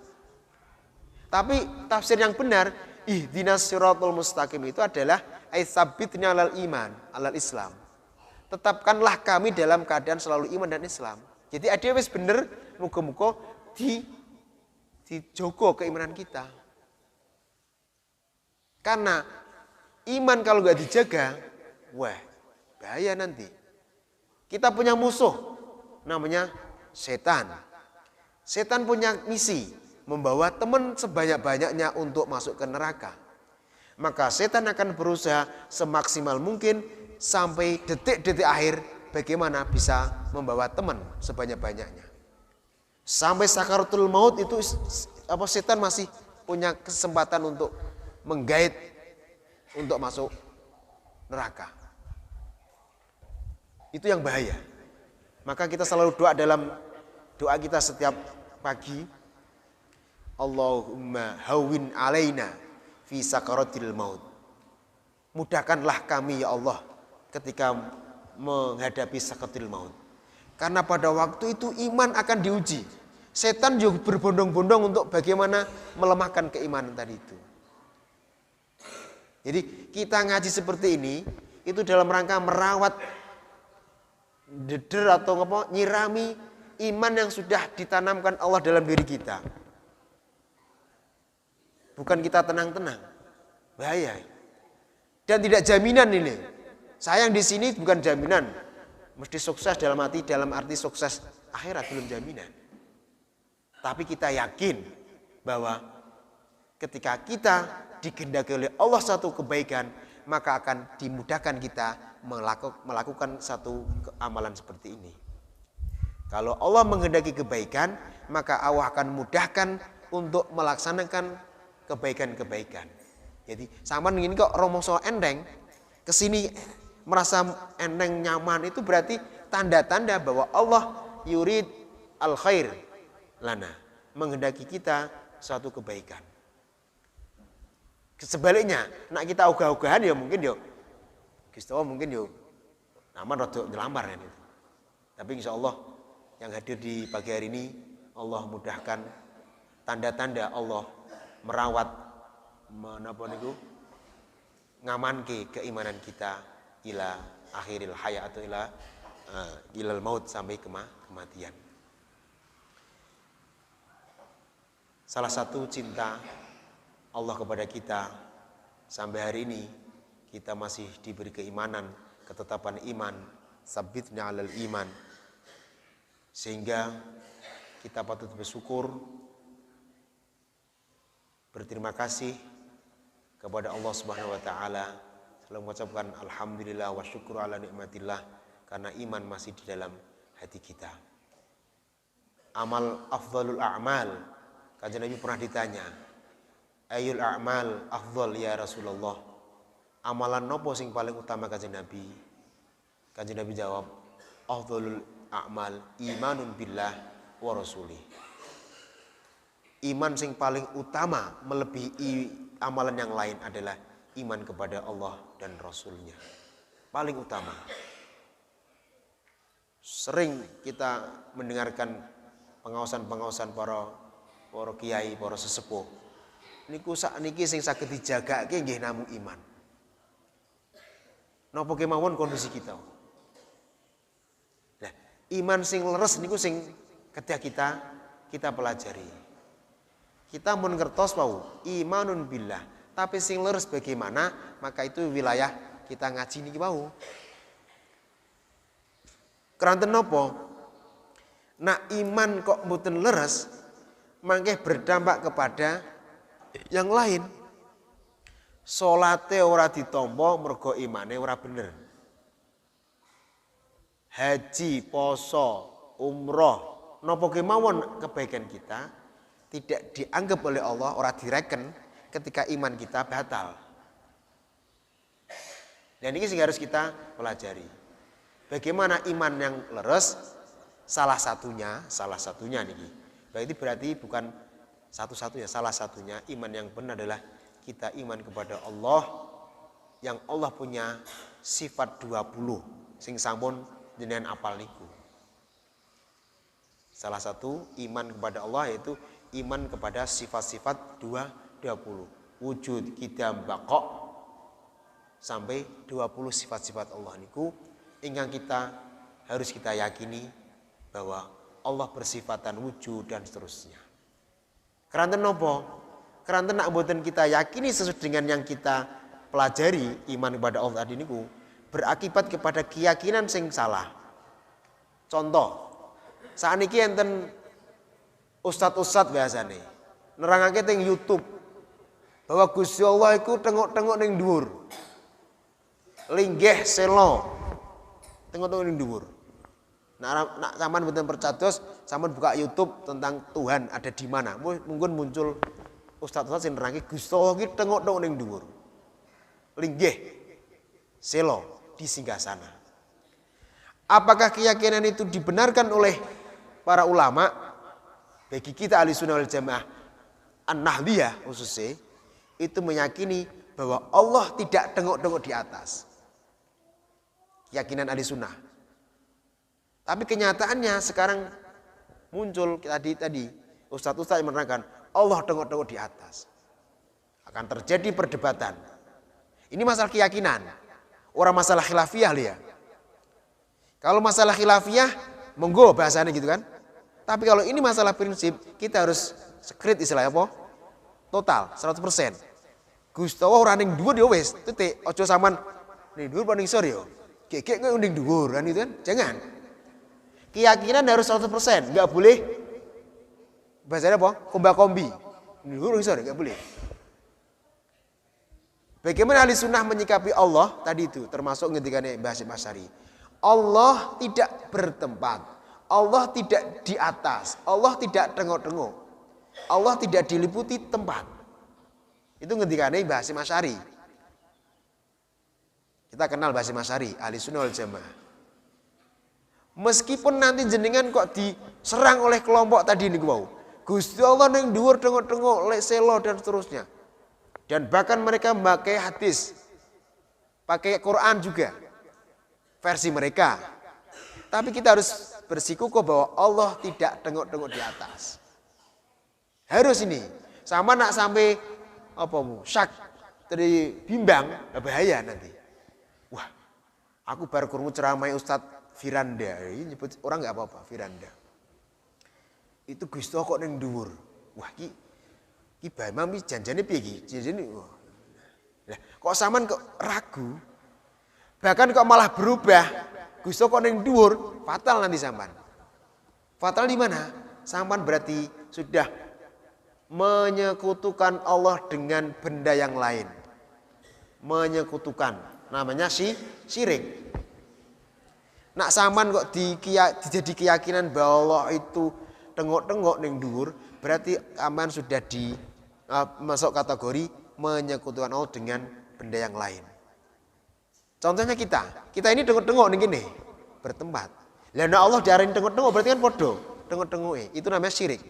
Tapi tafsir yang benar, ihdinas siratal mustaqim itu adalah sabitnya alal iman, alal Islam. Tetapkanlah kami dalam keadaan selalu iman dan Islam. Jadi ada wis bener, muga-muga dijogo keimanan kita. Karena iman kalau nggak dijaga, wah bahaya nanti. Kita punya musuh, namanya setan. Setan punya misi, membawa teman sebanyak-banyaknya untuk masuk ke neraka. Maka setan akan berusaha semaksimal mungkin sampai detik-detik akhir bagaimana bisa membawa teman sebanyak-banyaknya. Sampai sakaratul maut itu setan masih punya kesempatan untuk menggait untuk masuk neraka. Itu yang bahaya. Maka kita selalu doa dalam doa kita setiap pagi. Allahumma hawwin alaina fi sakaratil maut. Mudahkanlah kami ya Allah ketika menghadapi sakaratil maut. Karena pada waktu itu iman akan diuji. Setan juga berbondong-bondong untuk bagaimana melemahkan keimanan tadi itu. Jadi kita ngaji seperti ini itu dalam rangka merawat deder atau nyirami iman yang sudah ditanamkan Allah dalam diri kita. Bukan kita tenang-tenang. Bahaya. Dan tidak jaminan ini. Saya yang di sini bukan jaminan. Mesti sukses dalam arti sukses akhirat, belum jaminan. Tapi kita yakin bahwa ketika kita dikehendaki oleh Allah satu kebaikan, maka akan dimudahkan kita melakukan satu amalan seperti ini. Kalau Allah menghendaki kebaikan, maka Allah akan mudahkan untuk melaksanakan kebaikan-kebaikan. Jadi sama ini kok romongso endeng, kesini merasa endeng nyaman, itu berarti tanda-tanda bahwa Allah yurid al khair lana, menghendaki kita suatu kebaikan. Sebaliknya, nak kita ogah-ogahan ya mungkin yo Gusti Allah mungkin yo aman rada nyelamar kan itu. Tapi insya Allah yang hadir di pagi hari ini Allah mudahkan, tanda-tanda Allah merawat menapa niku ngamanke keimanan kita ila akhiril hayat atau ilal maut, sampai kematian. Salah satu cinta Allah kepada kita sampai hari ini, kita masih diberi keimanan, ketetapan iman, sabitna alal iman, sehingga kita patut bersyukur, berterima kasih kepada Allah Subhanahu wa taala, selalu mengucapkan alhamdulillah wa syukur ala nikmatillah, karena iman masih di dalam hati kita. Amal afdhalul a'mal, Kanjeng Nabi pernah ditanya, ayul a'mal afdhal ya Rasulullah, amalan nopo sing paling utama Kanjeng Nabi? Kanjeng Nabi jawab, afdhalul a'mal imanun billah wa rasulih. Iman sing paling utama melebihi amalan yang lain adalah iman kepada Allah dan Rasulnya. Paling utama. Sering kita mendengarkan pengawasan-pengawasan para kiai, para sesepuh. Niku sakniki sing saged dijagake nggih namung iman. Napa kemawon kondisi kita. Nah, iman sing leres niku sing ketika kita pelajari. Kita mun ngertos wau imanun billah, tapi sing leres bagaimana, maka itu wilayah kita ngaji niki wau. Keranten napa? Nak iman kok mboten leres, mangke berdampak kepada yang lain. Salate ora ditampa mergo imane ora bener. Haji, poso, umroh, napa kemawon kebaikan kita tidak dianggap oleh Allah, ora direken ketika iman kita batal. Dan ini sih harus kita pelajari. Bagaimana iman yang leres? Salah satunya niki. Berarti bukan satu-satunya, salah satunya iman yang benar adalah kita iman kepada Allah, yang Allah punya sifat 20 sing sampun jenengan apal niku. Salah satu iman kepada Allah yaitu iman kepada sifat-sifat 20. Wujud, qidam, baqa, sampai 20 sifat-sifat Allah niku ingkang kita harus kita yakini bahwa Allah bersifatan wujud dan seterusnya. Keranten nopo? Keranten nak mboten kita yakini sesuai dengan yang kita pelajari iman kepada Allah tadi niku berakibat kepada keyakinan sing salah. Contoh, sakniki enten ustad-ustad biasane nerangake teng YouTube bahwa Gusti Allah iku tengok-tengok ning dhuwur. Linggih selo. Tengok-tengok ning dhuwur. Nak sampean mboten percados, sampean buka YouTube tentang Tuhan ada di mana. Mungkin muncul ustad-ustad sing nerangake Gusti Allah iki tengok-tengok ning dhuwur. Linggih selo di singgasana. Apakah keyakinan itu dibenarkan oleh para ulama? Bagi kita ahli sunnah wal jamaah, An-Nahdliyah khususnya itu meyakini bahwa Allah tidak tengok-tengok di atas. Keyakinan ahli sunnah. Tapi kenyataannya sekarang muncul tadi ustaz-ustaz yang menerangkan Allah tengok-tengok di atas. Akan terjadi perdebatan. Ini masalah keyakinan. Orang masalah khilafiyah ya. Kalau masalah khilafiyah monggo bahasanya gitu kan. Tapi kalau ini masalah prinsip, kita harus sekrit istilahnya apa? Total 100%. Gusti Allah ora ning dhuwur ya wis, titik. Aja sampean ning dhuwur apa ning sor ya. Gekek kok ning dhuwur kan itu kan. Jangan. Keyakinan harus 100%, enggak boleh bahasanya apa? Komba-kombi. Ning dhuwur ning sor enggak boleh. Bagaimana ahli sunnah menyikapi Allah tadi itu, termasuk ngendikane Mbah Hasyim Asy'ari. Allah tidak bertempat, Allah tidak di atas, Allah tidak tengok-tengok, Allah tidak diliputi tempat. Itu ngendikane Mbah Hasyim Asy'ari. Kita kenal Mbah Hasyim Asy'ari, ahli sunnah wal jamaah. Meskipun nanti jenengan kok diserang oleh kelompok tadi niku wau. Gusti Allah ning dhuwur tengok-tengok, lek selo dan seterusnya. Dan bahkan mereka memakai hadis, pakai Quran juga, versi mereka. Tapi kita harus bersikukuh bahwa Allah tidak tengok-tengok di atas. Harus ini, sama nak sampai syak, dari bimbang, bahaya nanti. Wah, aku baru kurung ceramai Ustadz Firanda, ini nyebut orang nggak apa-apa, Firanda. Itu Gusti Allah kok neng dhuwur. Wah, ki bae mami janjane piye ki? Janjane lah kok sampean kok ragu? Bahkan kok malah berubah. Gusti kok ning dhuwur, fatal nanti sampean. Fatal di mana? Sampean berarti sudah menyekutukan Allah dengan benda yang lain. Menyekutukan, namanya syirik. Nak sampean kok jadi keyakinan bahwa Allah itu tengok-tengok ning dhuwur, berarti aman sudah masuk kategori menyekutukan Allah dengan benda yang lain. Contohnya kita ini tengok-tengok nih gini, bertempat. Lah Allah diarahin tengok-tengok berarti kan podo, tengok-tengok itu namanya syirik.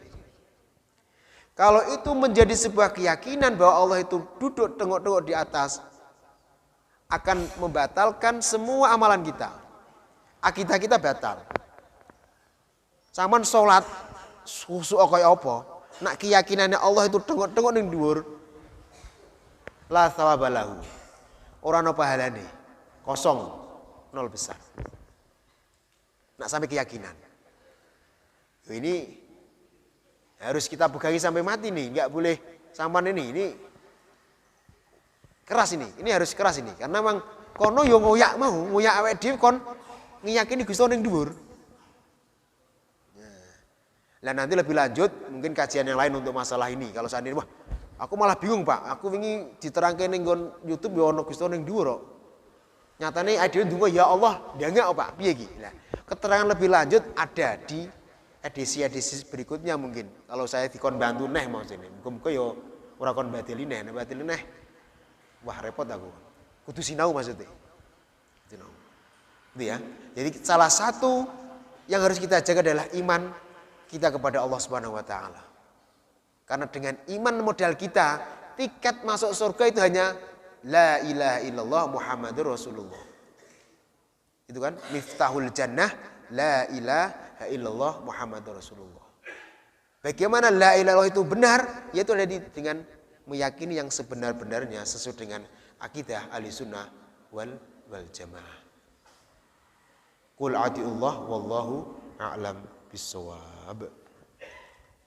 Kalau itu menjadi sebuah keyakinan bahwa Allah itu duduk tengok-tengok di atas, akan membatalkan semua amalan kita. Akidah kita batal. Saman sholat, khusyuk kaya apa? Nak keyakinannya Allah itu tengok-tengok ning dhuwur, la thawabalahu. Ora ana pahalane. Kosong, nol besar. Nak sampai keyakinan. Ini harus kita pegangi sampai mati nih, enggak boleh sampan ini keras ini harus keras ini. Karena memang kono yo ngoyak awake dhewe kon ngiyakini Gusti ning dhuwur. Nah nanti lebih lanjut mungkin kajian yang lain untuk masalah ini. Kalau saat ini wah aku malah bingung Pak. Aku ingin diterangkan ning YouTube ya ono Gusti ning dhuwur kok. Nyatane ade ndonga ya Allah, ndangak Pak. Piye iki? Nah, keterangan lebih lanjut ada di edisi-edisi berikutnya mungkin. Kalau saya dikon bantu neh maksudnya. Muga-muga ya ora kon batili neh, batili neh. Wah repot aku. Kudu sinau maksudnya. Sinau. Itu ya. Jadi salah satu yang harus kita jaga adalah iman kita kepada Allah Subhanahu wa taala. Karena dengan iman modal kita, tiket masuk surga itu hanya la ilaha illallah Muhammadur Rasulullah. Itu kan miftahul jannah la ilaha illallah Muhammadur Rasulullah. Bagaimana la ilaha illallah itu benar? Yaitu dengan meyakini yang sebenar-benarnya sesuai dengan akidah Ahlussunnah wal Jamaah. Qul atiullah wallahu a'lam bissawab.